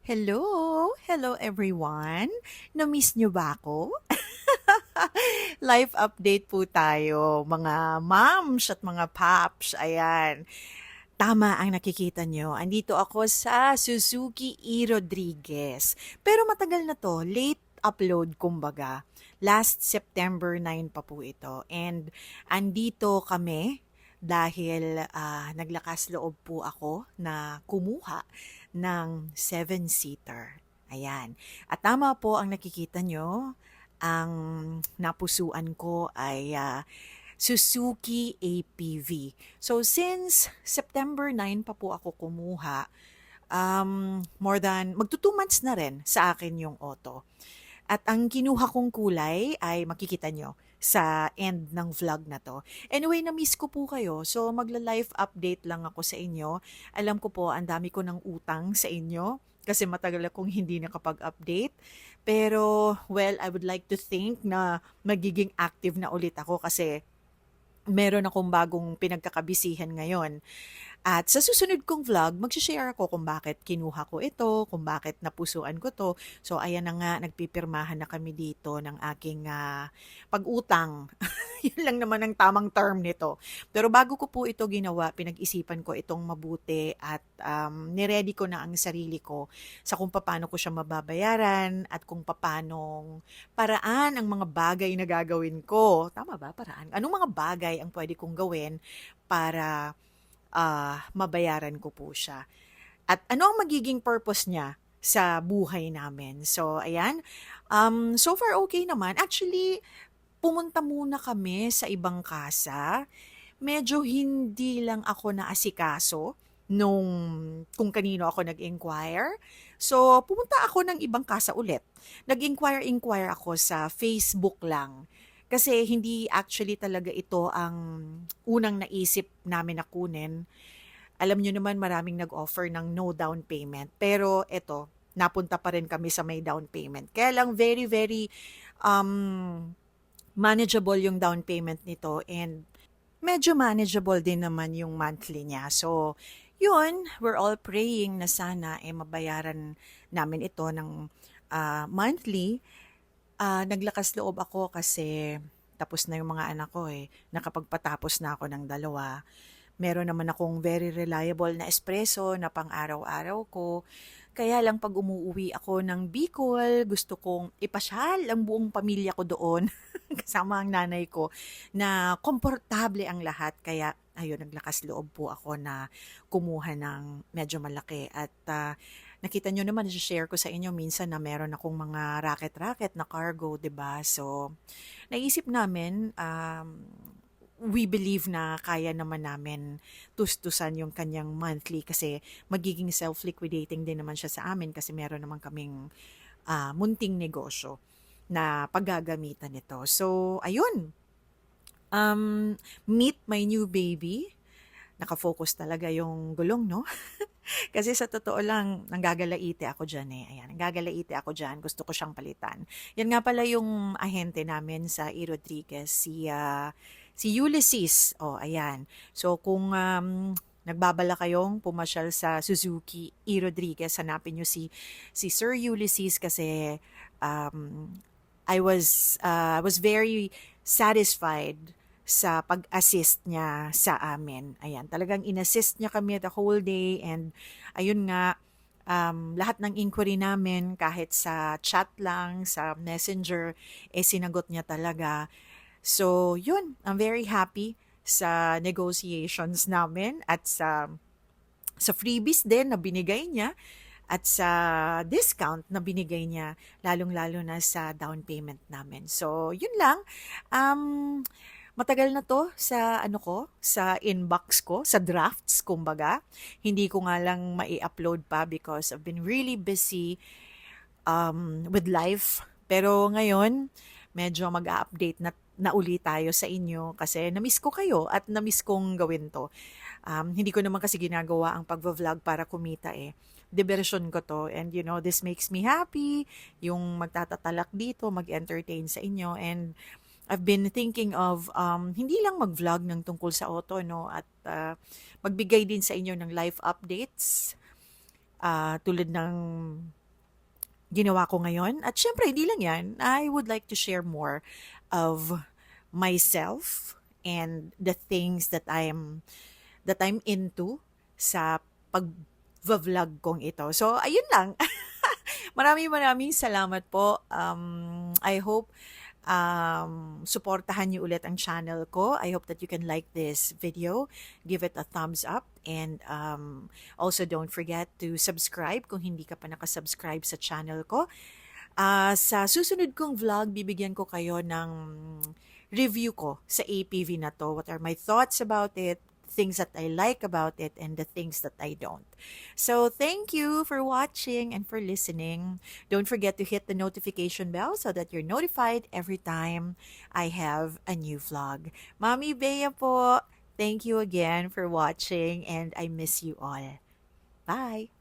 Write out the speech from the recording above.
Hello! Hello everyone! Na-miss niyo ba ako? Life update po tayo, mga moms at mga paps. Ayan. Tama ang nakikita nyo. Andito ako sa Suzuki E. Rodriguez. Pero matagal na to. Late upload kumbaga. Last September 9 pa po ito. And andito kami dahil naglakas loob po ako na kumuha ng 7-seater. Ayan. At tama po ang nakikita nyo, ang napusuan ko ay Suzuki APV. So since September 9 pa po ako kumuha, more than magto 2 months na rin sa akin yung auto. At ang kinuha kong kulay ay makikita nyo sa end ng vlog na to. Anyway, na-miss ko po kayo. So, magla-life update lang ako sa inyo. Alam ko po, ang dami ko ng utang sa inyo kasi matagal akong hindi nakapag-update. Pero, well, I would like to think na magiging active na ulit ako kasi meron akong bagong pinagkakabisihan ngayon. At sa susunod kong vlog, mag-share ako kung bakit kinuha ko ito, kung bakit napusuan ko to. So, ayan na nga, nagpipirmahan na kami dito ng aking pag-utang. Yun lang naman ang tamang term nito. Pero bago ko po ito ginawa, pinag-isipan ko itong mabuti at niready ko na ang sarili ko sa kung paano ko siya mababayaran at kung paano paraan ang mga bagay na gagawin ko. Tama ba? Paraan. Anong mga bagay ang pwede kong gawin para mabayaran ko po siya. At ano ang magiging purpose niya sa buhay namin? So, ayan. So far, okay naman. Actually, pumunta muna kami sa ibang kasa. Medyo hindi lang ako naasikaso nung kung kanino ako nag-inquire. So, pumunta ako ng ibang kasa ulit. Nag-inquire ako sa Facebook lang. Kasi hindi actually talaga ito ang unang naisip namin na kunin. Alam nyo naman maraming nag-offer ng no down payment. Pero ito, napunta pa rin kami sa may down payment. Kaya lang very, very um, manageable yung down payment nito and medyo manageable din naman yung monthly niya. So, yun, we're all praying na sana mabayaran namin ito ng monthly. Naglakas loob ako kasi tapos na yung mga anak ko nakapagpatapos na ako ng dalawa. Meron naman akong very reliable na espresso na pang-araw-araw ko. Kaya lang pag umuwi ako ng Bicol, gusto kong ipasyal ang buong pamilya ko doon, kasama ang nanay ko, na komportable ang lahat. Kaya ayun, naglakas loob po ako na kumuha ng medyo malaki. At nakita nyo naman, share ko sa inyo minsan na meron akong mga racket-racket na cargo, 'di ba? So, naisip namin, we believe na kaya naman namin tustusan yung kanyang monthly kasi magiging self-liquidating din naman siya sa amin kasi meron naman kaming munting negosyo na paggagamitan nito. So, ayun. Meet my new baby. Nakafocus talaga yung gulong, no? Kasi sa totoo lang, nanggagalaite ako dyan Ayan, nanggagalaite ako dyan. Gusto ko siyang palitan. Yan nga pala yung ahente namin sa E. Rodriguez, si Ulysses. Oh, ayan. So, kung nagbabala kayong pumasyal sa Suzuki E. Rodriguez, hanapin nyo si Sir Ulysses kasi um, I was very satisfied sa pag-assist niya sa amin. Ayan, talagang in-assist niya kami the whole day and ayun nga, lahat ng inquiry namin kahit sa chat lang, sa messenger, sinagot niya talaga. So, yun, I'm very happy sa negotiations namin at sa freebies din na binigay niya at sa discount na binigay niya, lalong-lalo na sa down payment namin. So, yun lang. Um, Matagal na to sa sa inbox ko, sa drafts kumbaga. Hindi ko nga lang mai-upload pa because I've been really busy with life. Pero ngayon, medyo mag-update na uli tayo sa inyo kasi na-miss ko kayo at na-miss kong gawin to. Hindi ko naman kasi ginagawa ang pag-vlog para kumita Diversion ko to and this makes me happy. Yung magtatatalak dito, mag-entertain sa inyo and I've been thinking of hindi lang mag-vlog ng tungkol sa auto no at magbigay din sa inyo ng life updates tulad ng ginawa ko ngayon. At syempre, hindi lang yan. I would like to share more of myself and the things that I'm into sa pag-vlog kong ito. So, ayun lang. Maraming maraming salamat po. I hope suportahan niyo ulit ang channel ko. I hope that you can like this video, give it a thumbs up, and also don't forget to subscribe kung hindi ka pa nakasubscribe sa channel ko. Sa susunod kong vlog, bibigyan ko kayo ng review ko sa APV na to. What are my thoughts about it, things that I like about it, and the things that I don't. So thank you for watching and for listening. Don't forget to hit the notification bell so that you're notified every time I have a new vlog. Mami Bea po, thank you again for watching and I miss you all. Bye!